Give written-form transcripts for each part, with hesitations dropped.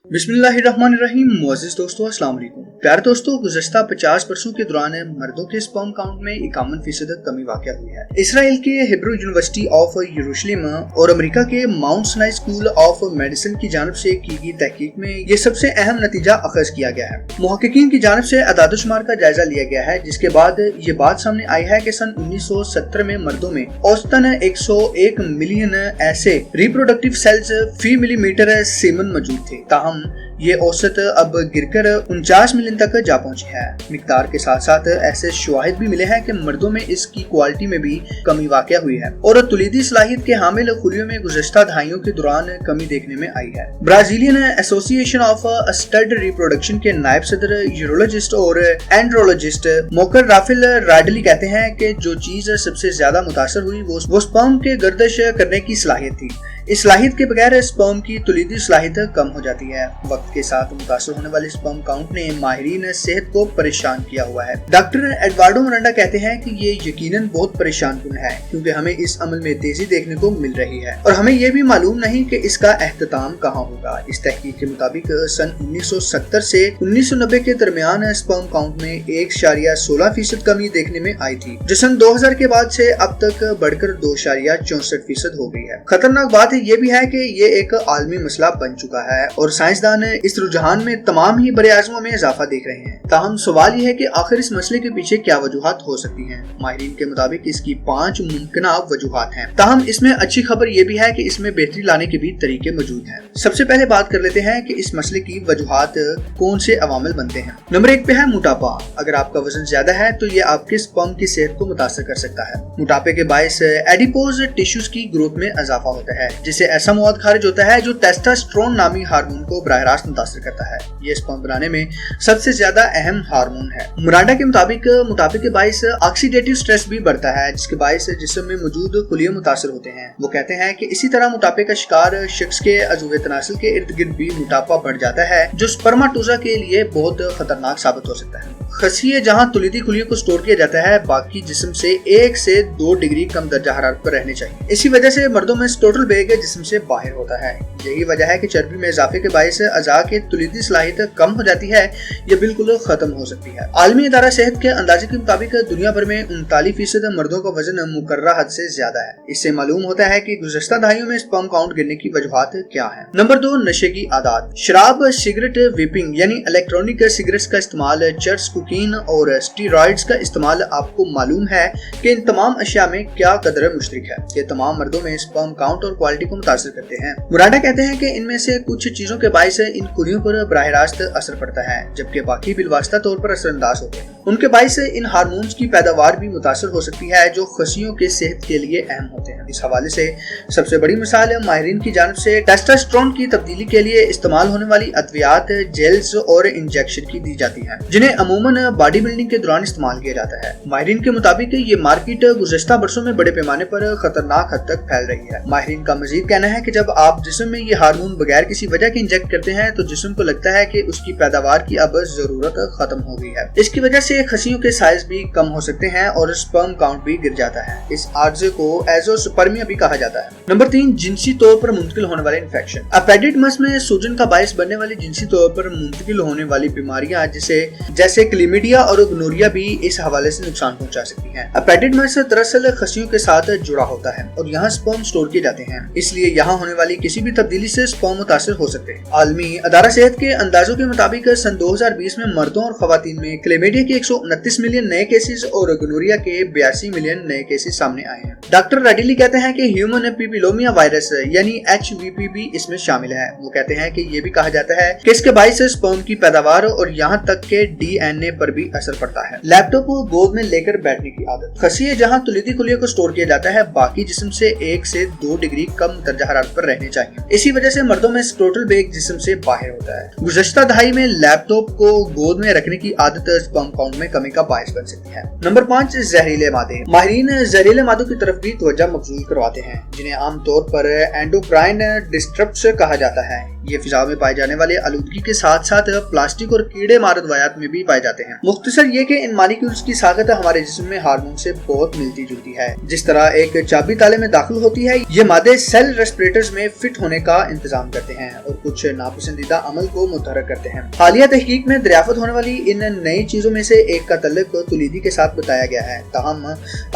बिस्मिल्लाहिर्रहमानिर्रहीम। मुअज़्ज़िज़ दोस्तों, अस्सलाम वालेकुम। प्यारे दोस्तों, गुज़श्ता 50 वर्षों के दौरान मर्दों के स्पर्म काउंट में 51% कमी वाक़या हुई है। इसराइल के हिब्रू यूनिवर्सिटी ऑफ यरूशलेम और अमेरिका के Mount Sinai school of medicine की जानिब से की गई तहकीक में ये सबसे अहम नतीजा अखज़ किया गया है। मुहक्किकीन की जानिब से अदाद-ओ-शुमार का जायजा लिया गया है, जिसके बाद ये बात सामने आई है कि सन 1970 में मर्दों में औसतन 101 मिलियन ऐसे रिप्रोडक्टिव सेल्स फी मिलीमीटर सीमन मौजूद थे। ताहम ये औसत अब गिरकर 49 मिलियन तक जा पहुंची है। मिकदार के साथ साथ ऐसे शवाहिद भी मिले हैं कि मर्दों में इसकी क्वालिटी में भी कमी वाक़या हुई है और तुलीदी सलाहियत के हामिल खुलियों में गुज़श्ता दहाइयों के दौरान कमी देखने में आई है। ब्राजीलियन एसोसिएशन ऑफ अस्टेड रिप्रोडक्शन के नायब सदर यूरोलॉजिस्ट और एंड्रोलॉजिस्ट मोकर राफेल राडली कहते हैं कि जो चीज सबसे ज्यादा मुतासर हुई वो स्पर्म के गर्दिश करने की सलाहियत थी। इस सलाहियत के बगैर स्पर्म की तुलीदी सलाहियत कम हो जाती है। वक्त के साथ मुतासर होने वाले स्पर्म काउंट ने माहिरीन सेहत को परेशान किया हुआ है। डॉक्टर एडवार्डो मिरांडा कहते हैं कि ये यकीनन बहुत परेशान कुन है, क्योंकि हमें इस अमल में तेजी देखने को मिल रही है और हमें ये भी मालूम नहीं कि इसका एहतमाम कहाँ होगा। इस तहकीक के मुताबिक सन 1970 से 1990 के दरमियान स्पर्म काउंट में 1.16% कमी देखने में आई थी, जो सन 2000 के बाद से अब तक बढ़कर 2.64% हो गई है। खतरनाक बात ये भी है कि ये एक आलमी मसला बन चुका है और साइंसदान इस रुझान में तमाम ही बड़े आज़मों में इजाफा देख रहे हैं। ताहम सवाल ये है कि आखिर इस मसले के पीछे क्या वजूहात हो सकती हैं। माहिरीन के मुताबिक इसकी 5 मुमकिना वजूहात हैं। ताहम इसमें अच्छी खबर ये भी है कि इसमें बेहतरी लाने के भी तरीके मौजूद हैं। सबसे पहले बात कर लेते हैं कि इस मसले की वजूहात कौन से अवामिल बनते हैं। नंबर 1 पे है मोटापा। अगर आपका वजन ज्यादा है तो ये आपके स्पर्म की सेहत को मुतासर कर सकता है। मोटापे के बायस एडिपोज टिश्यूज की ग्रोथ में इजाफा होता है, जिससे ऐसा मवाद खारिज होता है जो टेस्टोस्टेरोन नामी हार्मोन को बराह रास्त मुतासर करता है। ये स्पर्म बनाने में सबसे ज्यादा अहम हार्मोन है। मिरांडा के मुताबिक मोटापे के बायस ऑक्सीडेटिव स्ट्रेस भी बढ़ता है, जिसके बायस जिस्म में मौजूद खुलिये मुतासर होते हैं। वो कहते हैं कि इसी तरह मोटापे का शिकार शख्स के अज़ूवे तनासिल के इर्द गिर्द भी मोटापा बढ़ जाता है, जो स्पर्माटोज़ा के लिए बहुत खतरनाक साबित हो सकता है। खसिये जहाँ तुलीदी खुलियों को स्टोर किया जाता है, बाकी जिस्म से 1 से 2 डिग्री कम दर्जा हरारत पर रहने चाहिए। इसी वजह से मर्दों में स्टोटल बेग जिस्म से बाहर होता है। यही वजह है कि चर्बी में इजाफे के बायस अज़ा की तुलीदी सलाहियत कम हो जाती है या बिल्कुल खत्म हो सकती है। आलमी इदारा सेहत के अंदाजे के मुताबिक दुनिया भर में 39% मर्दों का वजन मुकर्रा हद से ज्यादा है। इससे मालूम होता है कि गुज़श्ता दहाइयों में स्पर्म काउंट गिरने की वजूहात क्या है। नंबर 2, नशे की आदत। शराब, सिगरेट, वेपिंग यानी इलेक्ट्रॉनिक सिगरेट्स का इस्तेमाल, चर्स, कोकीन और स्टीरॉइड्स का इस्तेमाल। आपको मालूम है कि इन तमाम अशिया में क्या कदर मुश्तरक है। ये तमाम मर्दों में स्पर्म काउंट और क्वालिटी को मुतासर करते हैं। मुरांडा कहते हैं कि इनमें से कुछ चीजों के बायस इन खुलियों पर बराह रास्त असर पड़ता है, जबकि बाकी बिलवास्ता तौर पर असरअंदाज होते हैं। उनके बायस इन हार्मोन्स की पैदावार भी मुतासर हो सकती है, जो खसियों के सेहत के लिए अहम होते हैं। इस हवाले से सबसे बड़ी मिसाल माहिरीन की जानिब से टेस्टोस्टेरोन की तब्दीली के लिए इस्तेमाल होने वाली अद्वियात, जेल्स और इंजेक्शन की दी जाती है, जिन्हें अमूमन बॉडी बिल्डिंग के दौरान इस्तेमाल किया जाता है। माहिरीन के मुताबिक ये मार्केट गुज़श्ता बरसों में बड़े पैमाने पर खतरनाक हद तक फैल रही है। माहिरीन का मजीद कहना है कि जब आप जिस्म में ये हार्मोन बगैर किसी वजह के इंजेक्ट करते हैं तो जिस्म को लगता है कि उसकी पैदावार की अब जरूरत खत्म हो गई है। इसकी वजह से खसियों के साइज भी कम हो सकते हैं और स्पर्म काउंट भी गिर जाता है। इस आर्जे को एज़ोस्पर्मिया भी कहा जाता है। नंबर 3, जिनसी तौर पर मुंतकिल होने वाले इन्फेक्शन। एपेडिडमस में सूजन का बायस बनने वाली जिनसी तौर पर मुंतकिल होने वाली बीमारियां जैसे क्लेमिडिया और गोनोरिया भी इस हवाले से नुकसान पहुंचा सकती हैं। एपेडिडमस दरअसल खसियों के साथ जुड़ा होता है और यहाँ स्पर्म स्टोर किए जाते हैं, इसलिए यहाँ होने वाली किसी भी तब्दीली से स्पर्म मुतासिर हो सकते हैं। आलमी अदारा सेहत के अंदाजों के मुताबिक सन 2020 में मर्दों और खवातीन में क्लेमिडिया के 129 मिलियन नए केसेस और गोनोरिया के 82 मिलियन नए केसेस सामने आए हैं। डॉक्टर रेडिली कहते हैं कि ह्यूमन पेपिलोमिया वायरस यानी HVP भी इसमें शामिल है। वो कहते हैं कि ये भी कहा जाता है कि इसके बायस स्पर्म की पैदावार और यहाँ तक के DNA पर भी असर पड़ता है। लैपटॉप को गोद में लेकर बैठने की आदत। खसिये जहाँ तुलीदी खुलियों को स्टोर किया जाता है, बाकी जिस्म से 1 से 2 डिग्री कम दर्जा हरारत पर रहने चाहिए। इसी वजह से मर्दों में स्क्रोटल बेग जिस्म से बाहर होता है। गुज़श्ता दहाई में लैपटॉप को गोद में रखने की आदत स्पर्म काउंट में कमी का बायस बन सकती है। नंबर 5, जहरीले मादे। माहिरीन जहरीले मादों की तरफ भी तवज्जो मबज़ूल करवाते हैं, जिन्हें आमतौर पर एंडोक्राइन डिस्टर्ब्स कहा जाता है। ये फिजा में पाए जाने वाले आलूदगी के साथ साथ प्लास्टिक और कीड़े मार अद्वियात में भी पाए जाते हैं। मुख्तसर ये कि इन मॉलिक्यूल्स की साकत हमारे जिस्म में हार्मोन से बहुत मिलती जुलती है। जिस तरह एक चाबी ताले में दाखिल होती है, ये मादे सेल रेस्पिरेटर्स में फिट होने का इंतजाम करते हैं और कुछ नापसंदीदा अमल को मुतहर्रिक करते हैं। हालिया तहकीक में दरियाफ्त होने वाली इन नई चीजों में से एक का तल्लुक तुलीदी के साथ बताया गया है। ताहम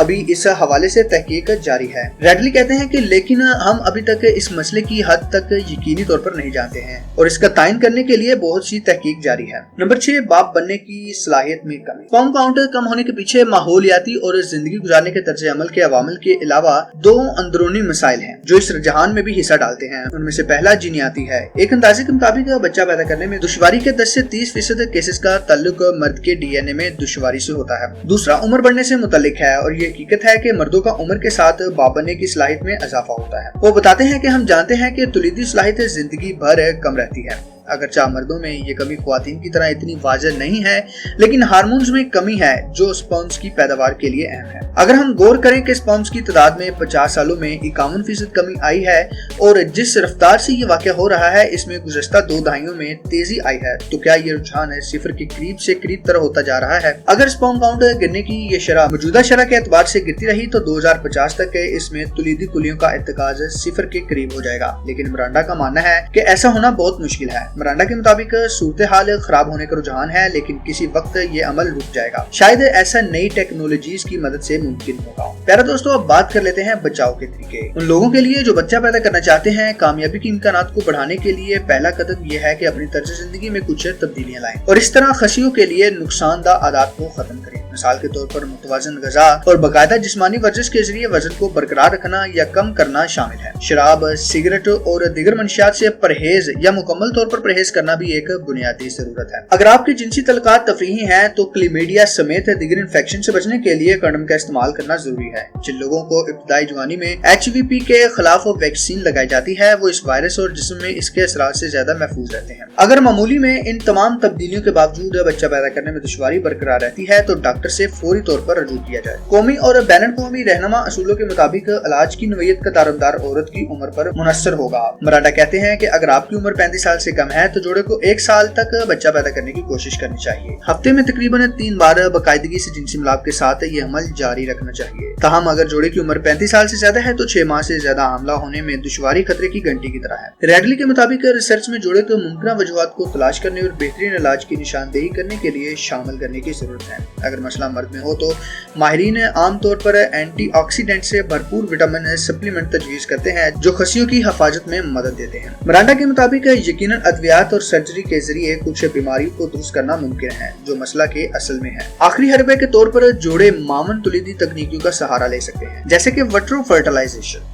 अभी इस हवाले से तहकीक जारी है। रेडली कहते हैं कि लेकिन हम अभी तक इस मसले की हद तक यकीनी तौर पर नहीं जानते हैं और इसका तायन करने के लिए बहुत सी तहकीक जारी है। नंबर 6, बाप बनने की सलाहियत में कमी। स्पर्म काउंट कम होने के पीछे माहौलियाती और जिंदगी गुजारने के तर्ज अमल के अवामिल के अलावा दो अंदरूनी मसाइल हैं जो इस रुझान में भी हिस्सा डालते हैं। उनमें से पहला जीनियाती है। एक अंदाजे के मुताबिक बच्चा पैदा करने में दुश्वारी के 10 से 30% केसेस का ताल्लुक मर्द के डीएनए में दुश्वारी से होता है। दूसरा उम्र बढ़ने से मुतल्लिक है और ये हकीकत है कि मर्दों का उम्र के साथ बाप बनने की सलाहियत में इजाफा होता है। वो बताते हैं कि हम जानते हैं कि तुलीदी सलाहियत जिंदगी भर कम रहती है। अगरचे मर्दों में ये कमी ख्वातीन की तरह इतनी वाज़ेह नहीं है, लेकिन हार्मोन्स में कमी है जो स्पर्म्स की पैदावार के लिए अहम है। अगर हम गौर करें कि स्पर्म्स की तादाद में 50 सालों में 51% कमी आई है और जिस रफ्तार से ये वाक़या हो रहा है इसमें गुज़श्ता 2 दहाइयों में तेजी आई है, तो क्या ये रुझान सिफर के करीब से करीब तरह होता जा रहा है? अगर स्पर्म काउंट गिरने की ये शरह मौजूदा शरह के एतबार से गिरती रही तो 2050 तक इसमें तुलीदी कुलियों का इर्तिकाज सिफर के करीब हो जाएगा। लेकिन मिरांडा का मानना है कि ऐसा होना बहुत मुश्किल है। मिरांडा के मुताबिक सूरत हाल खराब होने का रुझान है, लेकिन किसी वक्त ये अमल रुक जाएगा। शायद ऐसा नई टेक्नोलॉजीज की मदद से मुमकिन होगा। प्यारे दोस्तों, अब बात कर लेते हैं बचाव के तरीके। उन लोगों के लिए जो बच्चा पैदा करना चाहते हैं, कामयाबी के इम्कानात को बढ़ाने के लिए पहला कदम यह है कि अपनी तर्ज जिंदगी में कुछ तब्दीलियां लाएं और इस तरह खशियों के लिए नुकसानदा आदत को खत्म करें। मिसाल के तौर पर मुतवाज़न ग़िज़ा और बाकायदा जिस्मानी वर्जिश के जरिए वजन को बरकरार रखना या कम करना शामिल है। शराब, सिगरेट और दीगर मंशियात से परहेज या मुकम्मल तौर पर परहेज करना भी एक बुनियादी जरूरत है। अगर आपकी जिनसी तल्लुकात तफरीही हैं तो क्लेमीडिया समेत दीगर इन्फेक्शन से बचने के लिए कंडोम का इस्तेमाल करना जरूरी है। जिन लोगों को इब्तदाई जवानी में HVP के खिलाफ वैक्सीन लगाई जाती है वो इस वायरस और जिस्म में इसके असरात से ज्यादा महफूज रहते हैं। अगर मामूली में इन तमाम तब्दीलियों के बावजूद बच्चा पैदा करने में दुश्वारी बरकरार रहती है तो डॉक्टर से फौरी तौर पर रजू किया जाए। कौमी और बैन अवी रहनुमा असूलों के मुताबिक इलाज की नोयत का दारोमदार औरत की उम्र पर मुनस्सर होगा। मराडा कहते हैं कि अगर आपकी उम्र 35 साल से कम है तो जोड़े को 1 साल तक बच्चा पैदा करने की कोशिश करनी चाहिए। हफ्ते में तकरीबन 3 बार बाकायदगी से जिनसी मिलाप के साथ ये अमल जारी रखना चाहिए। ताहम अगर जोड़े की उम्र 35 साल से ज्यादा है तो 6 माह से ज्यादा हमला होने में दुश्वारी खतरे की घंटी की तरह है। रेडली के मुताबिक रिसर्च में जोड़े को मुमकिन वजूहात को तलाश करने और बेहतरीन इलाज की निशानदेही करने के लिए शामिल करने की जरूरत है। अगर मसला मर्द में हो तो माहिरीन आमतौर पर एंटीऑक्सीडेंट से भरपूर विटामिन सप्लीमेंट तजवीज करते हैं जो खसियों की हिफाजत में मदद देते हैं। मिरांडा के मुताबिक यकीनन अद्वियात और सर्जरी के जरिए कुछ बीमारियों को दुरुस्त करना मुमकिन है जो मसला के असल में है। आखिरी हरबे के तौर पर जोड़े मामन तुलीदी तकनीकियों का सहारा ले सकते हैं जैसे कि वट्रो फर्टिलाइजेशन।